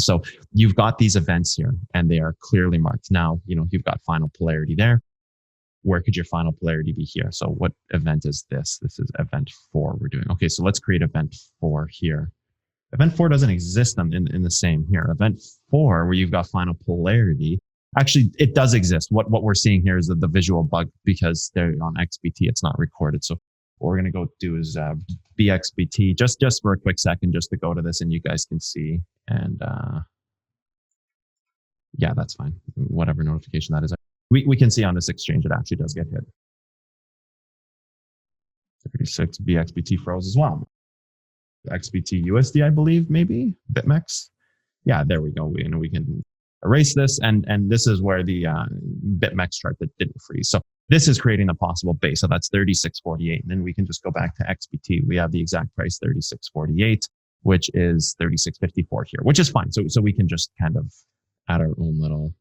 So you've got these events here and they are clearly marked. Now, you've got final polarity there. Where could your final polarity be here? So what event is this? This is event 4 we're doing. Okay, so let's create event 4 here. Event 4 doesn't exist in the same here. Event 4, where you've got final polarity, actually, it does exist. What we're seeing here is the visual bug because they're on XBT, it's not recorded. So what we're going to go do is BXBT, just for a quick second, just to go to this and you guys can see. And yeah, that's fine. Whatever notification that is. We can see on this exchange, it actually does get hit. 36 BXBT froze as well. XBT USD, I believe, maybe BitMEX. Yeah, there we go. We can erase this, and this is where the BitMEX chart that didn't freeze. So this is creating a possible base. So that's 36.48, and then we can just go back to XBT. We have the exact price 36.48, which is 36.54 here, which is fine. So we can just kind of add our own little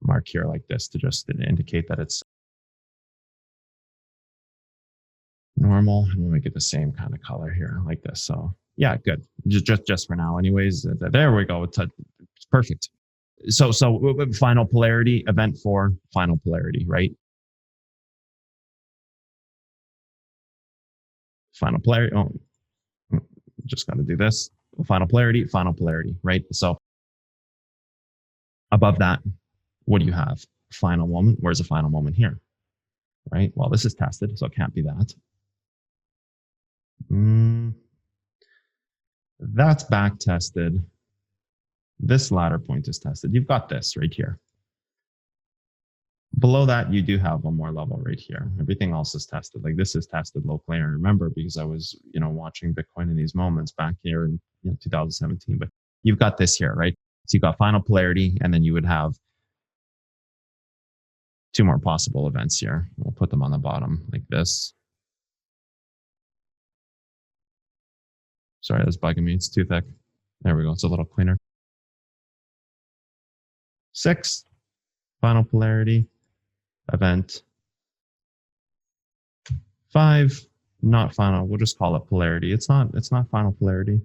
mark here like this to just indicate that it's normal, and we'll make it the same kind of color here like this. So yeah, good. Just for now anyways. There we go. It's perfect. So final polarity, event 4, final polarity, right? Final polarity. Oh, just got to do this. Final polarity, right? So above that, what do you have? Final moment. Where's the final moment here? Right? Well, this is tested, so it can't be that. That's back tested. This ladder point is tested. You've got this right here. Below that, you do have one more level right here. Everything else is tested. Like this is tested locally. I remember because I was, watching Bitcoin in these moments back here in 2017. But you've got this here, right? So you've got final polarity, and then you would have 2 more possible events here. We'll put them on the bottom like this. Sorry, that's bugging me. It's too thick. There we go. It's a little cleaner. 6, final polarity, event 5, not final. We'll just call it polarity. It's not final polarity.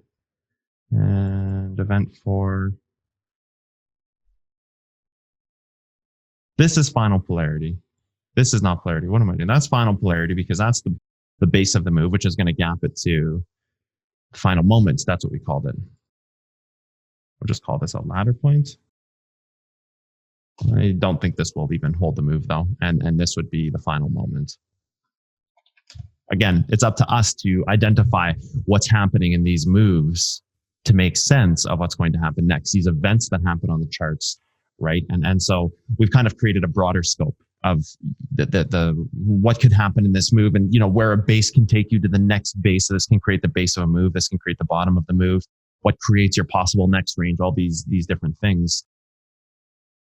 And event 4. This is final polarity. This is not polarity. What am I doing? That's final polarity because that's the base of the move, which is going to gap it to final moments. That's what we called it. We'll just call this a ladder point. I don't think this will even hold the move though. And this would be the final moment. Again, it's up to us to identify what's happening in these moves to make sense of what's going to happen next. These events that happen on the charts, right? And so we've kind of created a broader scope of the what could happen in this move, and where a base can take you to the next base. So this can create the base of a move. This can create the bottom of the move. What creates your possible next range? All these different things.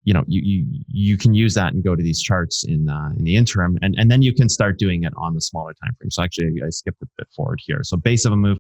You can use that and go to these charts in the interim, and then you can start doing it on the smaller time frame. So actually, I skipped a bit forward here. So base of a move.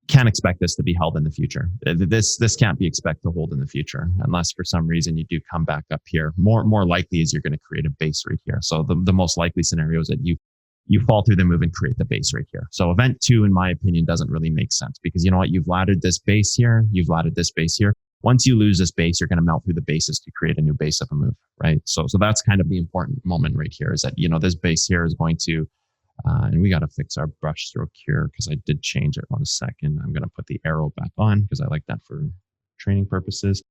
Can't expect this to be held in the future. This can't be expected to hold in the future unless for some reason you do come back up here. More likely is you're going to create a base right here. So the most likely scenario is that you fall through the move and create the base right here. So event 2, in my opinion, doesn't really make sense because you know what? You've laddered this base here. You've laddered this base here. Once you lose this base, you're going to melt through the bases to create a new base of a move, right? So that's kind of the important moment right here is that, this base here is going to, and we got to fix our brush stroke here because I did change it. 1 second. I'm going to put the arrow back on because I like that for training purposes.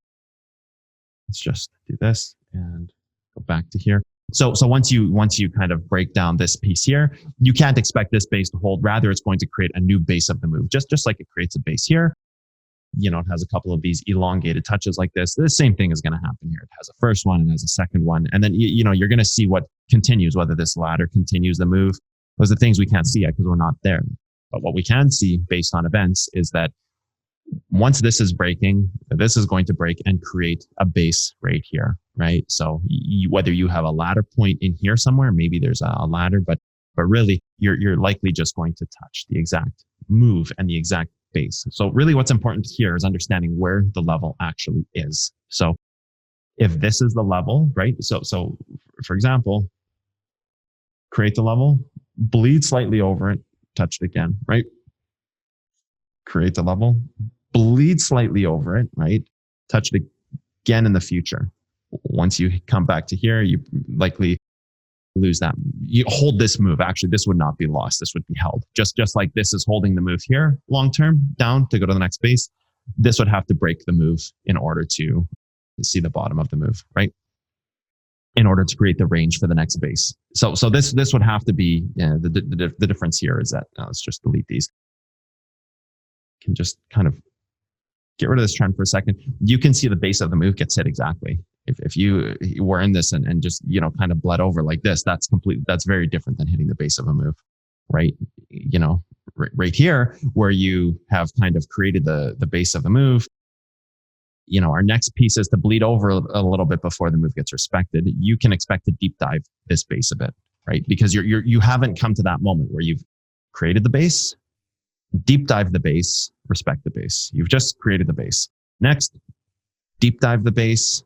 Let's just do this and go back to here. So once you kind of break down this piece here, you can't expect this base to hold. Rather, it's going to create a new base of the move, just like it creates a base here. It has a couple of these elongated touches like this. The same thing is going to happen here. It has a first one and has a second one. And then, you're going to see what continues, whether this ladder continues the move. Those are things we can't see yet because we're not there. But what we can see based on events is that once this is breaking, this is going to break and create a base right here, right? So whether you have a ladder point in here somewhere, maybe there's a ladder, but really you're likely just going to touch the exact move and the exact base. So really what's important here is understanding where the level actually is. So if this is the level, right? So for example, create the level, bleed slightly over it, touch it again, right? Create the level, bleed slightly over it, right? Touch it again in the future. Once you come back to here, you likely lose that. You hold this move. Actually, this would not be lost. This would be held. Just like this is holding the move here long term down to go to the next base. This would have to break the move in order to see the bottom of the move, right? In order to create the range for the next base. So this would have to be the difference here is that let's just delete these. Can just kind of get rid of this trend for a second. You can see the base of the move gets hit exactly. If you were in this and just kind of bled over like this, that's very different than hitting the base of a move, right? Right here where you have kind of created the base of the move. Our next piece is to bleed over a little bit before the move gets respected. You can expect to deep dive this base a bit, right? Because you haven't come to that moment where you've created the base, deep dive the base, respect the base. You've just created the base. Next, deep dive the base,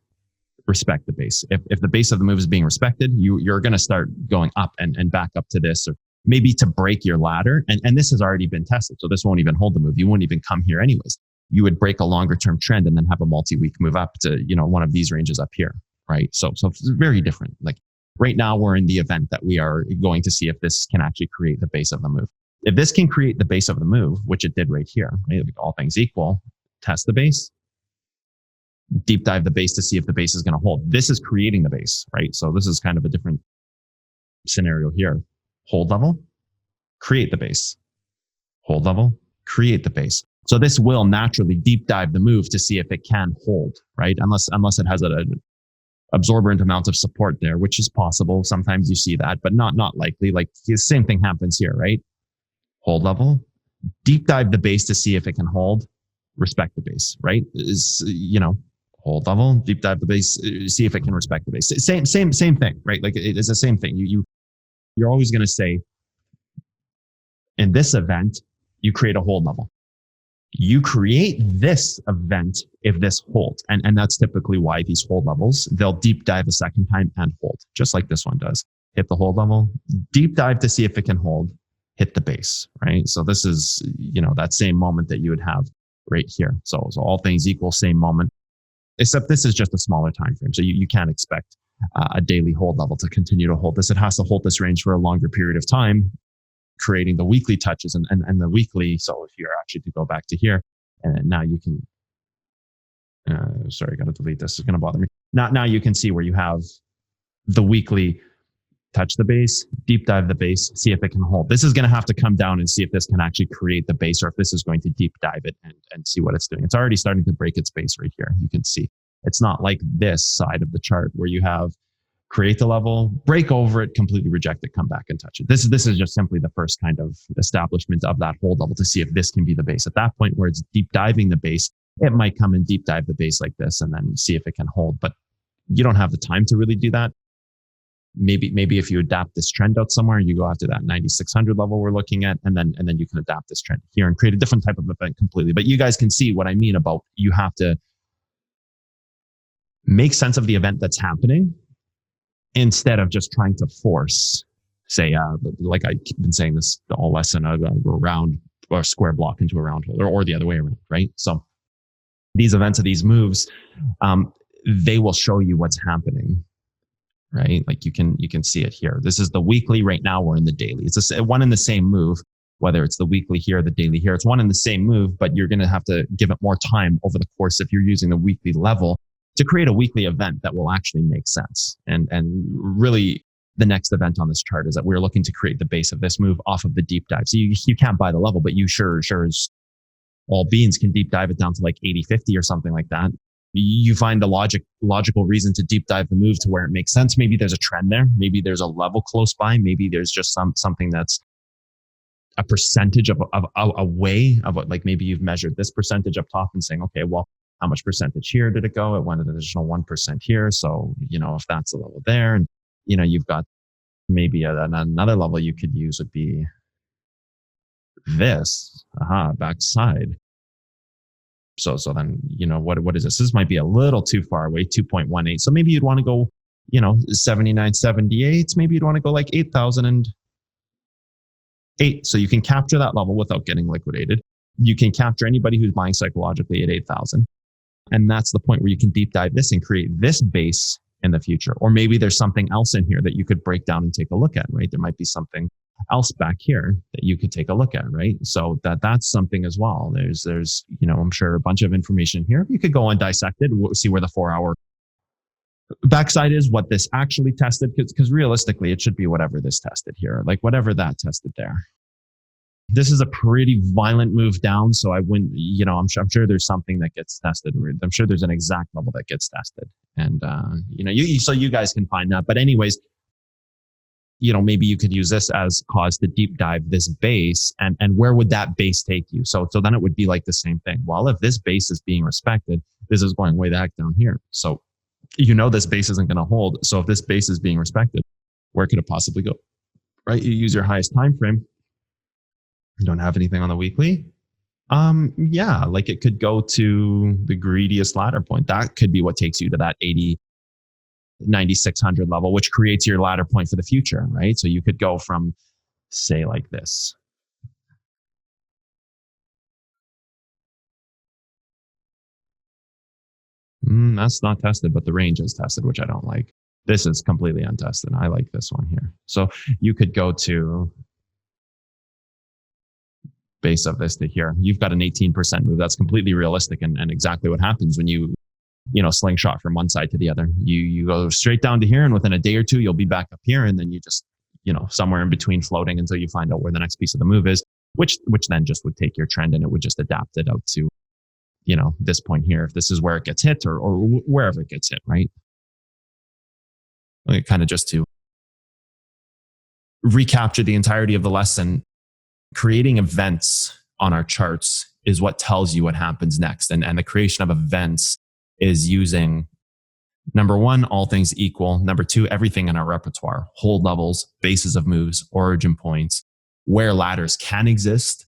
respect the base. If the base of the move is being respected, you're going to start going up and back up to this, or maybe to break your ladder. And this has already been tested. So this won't even hold the move. You won't even come here anyways. You would break a longer term trend and then have a multi-week move up to, one of these ranges up here, right? So it's very different. Like right now we're in the event that we are going to see if this can actually create the base of the move. If this can create the base of the move, which it did right here, right? Like all things equal, test the base, deep dive the base to see if the base is going to hold. This is creating the base, right? So this is kind of a different scenario here. Hold level, create the base. Hold level, create the base. So this will naturally deep dive the move to see if it can hold, right? Unless it has an absorbent amount of support there, which is possible. Sometimes you see that, but not likely. Like the same thing happens here, right? Hold level, deep dive the base to see if it can hold, respect the base, right? Hold level, deep dive the base, see if it can respect the base. Same thing, right? Like it is the same thing. You're always going to say, in this event, you create a hold level. You create this event if this holds. And that's typically why these hold levels, they'll deep dive a second time and hold, just like this one does. Hit the hold level, deep dive to see if it can hold, hit the base, right? So this is, that same moment that you would have right here. So all things equal, same moment, except this is just a smaller time frame. So you can't expect a daily hold level to continue to hold this. It has to hold this range for a longer period of time, creating the weekly touches and the weekly. So if you're actually to go back to here, and now you can, sorry, I got to delete this. It's going to bother me. Now you can see where you have the weekly touch the base, deep dive the base, see if it can hold. This is going to have to come down and see if this can actually create the base, or if this is going to deep dive it and see what it's doing. It's already starting to break its base right here. You can see it's not like this side of the chart where you have create the level, break over it, completely reject it, come back and touch it. This is just simply the first kind of establishment of that hold level to see if this can be the base. At that point where it's deep diving the base, it might come and deep dive the base like this and then see if it can hold. But you don't have the time to really do that. Maybe if you adapt this trend out somewhere, you go after that 9,600 level we're looking at, and then you can adapt this trend here and create a different type of event completely. But you guys can see what I mean about you have to make sense of the event that's happening instead of just trying to force, say, like I've been saying this all lesson, a round or square block into a round hole, or the other way around, right? So these events of these moves, they will show you what's happening, right? Like you can see it here. This is the weekly. Right now we're in the daily. It's one in the same move, whether it's the weekly here, the daily here. It's one in the same move, but you're going to have to give it more time over the course if you're using the weekly level to create a weekly event that will actually make sense. And really the next event on this chart is that we're looking to create the base of this move off of the deep dive. So you can't buy the level, but you sure as all beans can deep dive it down to like 80-50 or something like that. You find a logical reason to deep dive the move to where it makes sense. Maybe there's a trend there. Maybe there's a level close by. Maybe there's just something that's a percentage of a way of what, like maybe you've measured this percentage up top and saying, okay, well, how much percentage here did it go? It went an additional 1% here. So, if that's the level there, and, you've got maybe another level you could use would be this, backside. So then, what is this? This might be a little too far away, 2.18. So maybe you'd want to go, 79.78. Maybe you'd want to go like 8,008. So you can capture that level without getting liquidated. You can capture anybody who's buying psychologically at 8,000. And that's the point where you can deep dive this and create this base in the future. Or maybe there's something else in here that you could break down and take a look at, right? There might be something else back here that you could take a look at, right? So that's something as well. There's, I'm sure a bunch of information here. You could go and dissect it, see where the 4-hour backside is, what this actually tested, because realistically, it should be whatever this tested here, like whatever that tested there. This is a pretty violent move down. So I wouldn't, I'm sure there's something that gets tested. I'm sure there's an exact level that gets tested. And, so you guys can find that. But anyways, maybe you could use this as cause to deep dive this base, and where would that base take you? So then it would be like the same thing. Well, if this base is being respected, this is going way the heck down here. So, this base isn't going to hold. So if this base is being respected, where could it possibly go? Right? You use your highest time frame. You don't have anything on the weekly. Yeah, like it could go to the greediest ladder point. That could be what takes you to that 9,600 level, which creates your ladder point for the future, right? So you could go from, say, like this. That's not tested, but the range is tested, which I don't like. This is completely untested. I like this one here. So you could go to base of this to here. You've got an 18% move. That's completely realistic and exactly what happens when you slingshot from one side to the other. You go straight down to here, and within a day or two, you'll be back up here, and then you just, somewhere in between floating until you find out where the next piece of the move is, which then just would take your trend and it would just adapt it out to, this point here. If this is where it gets hit or wherever it gets hit, right? Like kind of just to recapture the entirety of the lesson, creating events on our charts is what tells you what happens next. And the creation of events is using, number one, all things equal. Number two, everything in our repertoire, hold levels, bases of moves, origin points, where ladders can exist,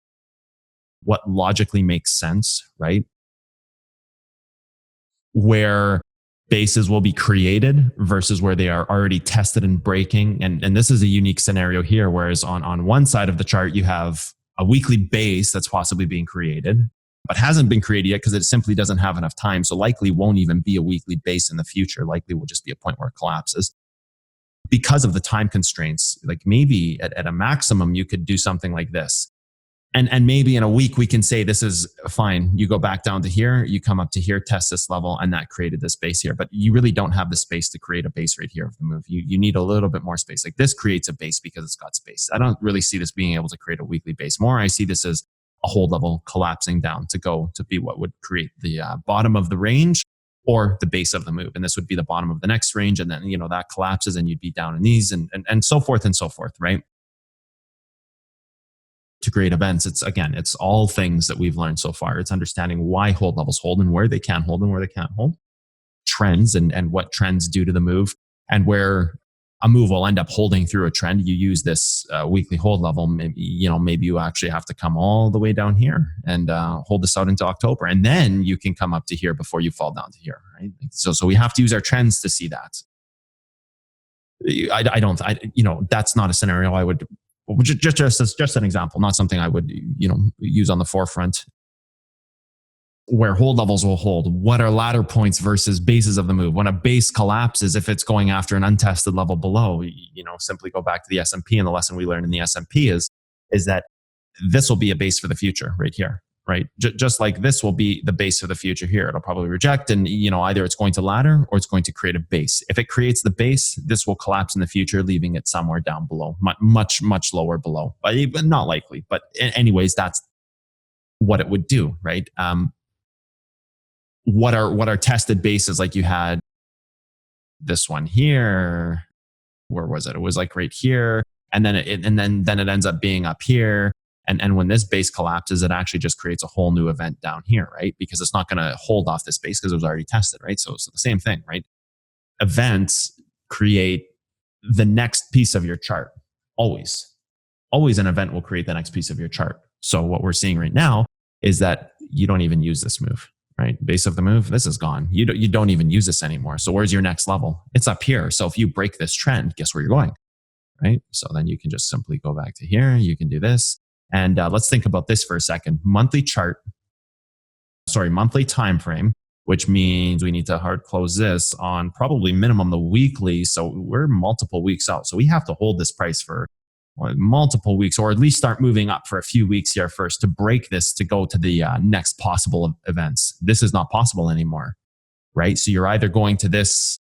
what logically makes sense, right? Where bases will be created versus where they are already tested and breaking. And this is a unique scenario here, whereas on one side of the chart, you have a weekly base that's possibly being created, but hasn't been created yet because it simply doesn't have enough time. So likely won't even be a weekly base in the future. Likely will just be a point where it collapses because of the time constraints. Like maybe at a maximum, you could do something like this. And maybe in a week, we can say this is fine. You go back down to here, you come up to here, test this level, and that created this base here. But you really don't have the space to create a base right here of the move. You need a little bit more space. Like this creates a base because it's got space. I don't really see this being able to create a weekly base. More, I see this as a hold level collapsing down to be what would create the bottom of the range or the base of the move. And this would be the bottom of the next range. And then, that collapses and you'd be down in these and so forth and so forth, right? To create events, it's all things that we've learned so far. It's understanding why hold levels hold and where they can hold and where they can't hold, trends and what trends do to the move, and where a move will end up holding through a trend. You use this weekly hold level. Maybe you actually have to come all the way down here and hold this out into October, and then you can come up to here before you fall down to here, right? So we have to use our trends to see that. That's not a scenario I would. Just an example, not something I would, use on the forefront. Where hold levels will hold. What are ladder points versus bases of the move? When a base collapses, if it's going after an untested level below, simply go back to the S&P, and the lesson we learned in the S&P is that this will be a base for the future right here, right? Just like this will be the base for the future here. It'll probably reject, and either it's going to ladder or it's going to create a base. If it creates the base, this will collapse in the future, leaving it somewhere down below, much lower below, but not likely. But anyways, that's what it would do, right? What are tested bases? Like you had this one here. Where was it? It was like right here, and then it ends up being up here. And when this base collapses, it actually just creates a whole new event down here, right? Because it's not going to hold off this base because it was already tested, right? So the same thing, right? Events create the next piece of your chart. Always an event will create the next piece of your chart. So what we're seeing right now is that you don't even use this move, right? Base of the move, this is gone. You don't even use this anymore. So where's your next level? It's up here. So if you break this trend, guess where you're going, right? So then you can just simply go back to here. You can do this. And let's think about this for a second. Monthly time frame, which means we need to hard close this on probably minimum the weekly. So we're multiple weeks out. So we have to hold this price for multiple weeks, or at least start moving up for a few weeks here first to break this to go to the next possible events. This is not possible anymore, right? So you're either going to this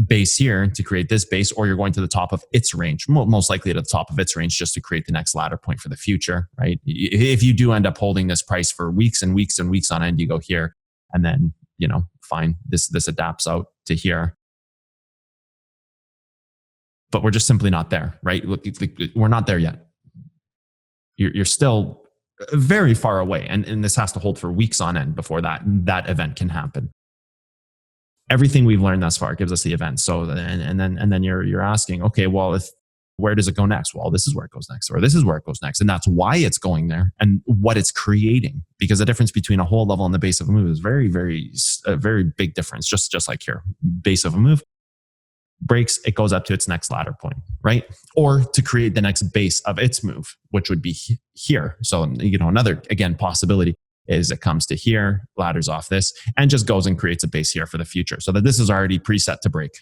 base here to create this base, or you're going to the top of its range, most likely to the top of its range, just to create the next ladder point for the future, right? If you do end up holding this price for weeks and weeks and weeks on end, you go here, and then, fine, this adapts out to here. But we're just simply not there, right? We're not there yet. You're still very far away, and this has to hold for weeks on end before that event can happen. Everything we've learned thus far gives us the event. So and then you're asking, okay, well, where does it go next? Well, this is where it goes next, or this is where it goes next, and that's why it's going there and what it's creating. Because the difference between a hold level and the base of a move is a very big difference. Just like here, base of a move breaks, it goes up to its next ladder point, right? Or to create the next base of its move, which would be here. So, another, again, possibility is it comes to here, ladders off this, and just goes and creates a base here for the future. So that this is already preset to break.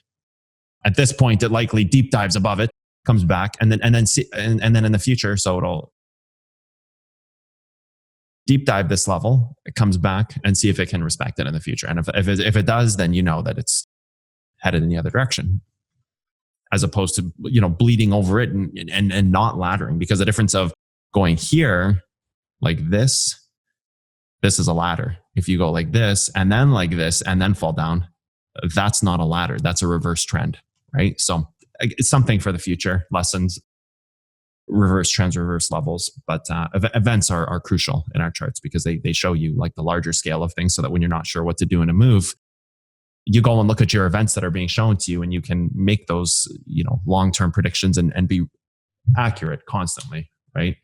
At this point, it likely deep dives above it, comes back, and then in the future, so it'll deep dive this level, it comes back and see if it can respect it in the future. And if it does, then you know that it's headed in the other direction, as opposed to bleeding over it and not laddering. Because the difference of going here like this is a ladder. If you go like this and then fall down, that's not a ladder. That's a reverse trend, right? So it's something for the future lessons, reverse trends, reverse levels. But events are crucial in our charts because they show you like the larger scale of things, so that when you're not sure what to do in a move, you go and look at your events that are being shown to you, and you can make those long-term predictions and be accurate constantly, right?